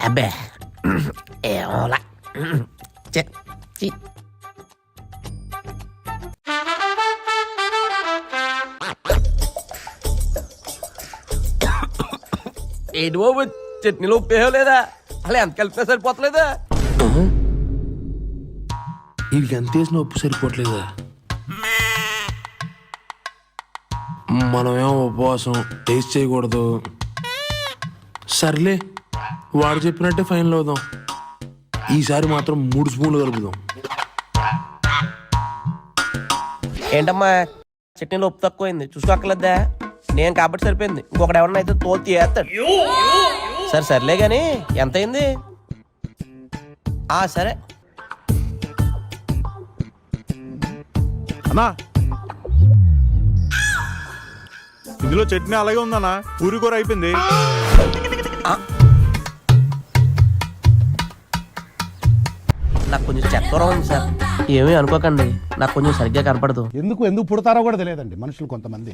అబ్బే ఏమోలా ఏంటి బాబు చట్నీలో ఉప్పు లేదా అలా ఎంత కలిపినా సరిపోతలేదా వీళ్ళకి ఎంత వేసిన ఉప్పు సరిపోవట్లేదా మనమేమో ఉపవాసం టేస్ట్ చేయకూడదు సర్లే వాడు చెప్పినట్టే ఫైనల్ అవుదాం ఈసారి మాత్రం 3 స్పూన్లు కలుపుదాం ఏంటమ్మా చట్నీలో ఉప్పు తక్కువైంది చూసుకోక్కర్లేదా నేను కాబట్టి సరిపోయింది ఇంకొకటి ఎవరన్నా అయితే తోలు తీయేస్తాడు సరే సర్లే కానీ ఎంత అయింది సరే అన్నా ఇందులో చట్నీ అలాగే ఉందన్నా పూరి కూర అయిపోయింది నాకు కొంచెం చెత్తరం ఉంది సార్ ఏమీ అనుకోకండి నాకు కొంచెం సరిగ్గా కనపడదు ఎందుకు పుడతారో కూడా తెలియదండి మనుషులు కొంతమంది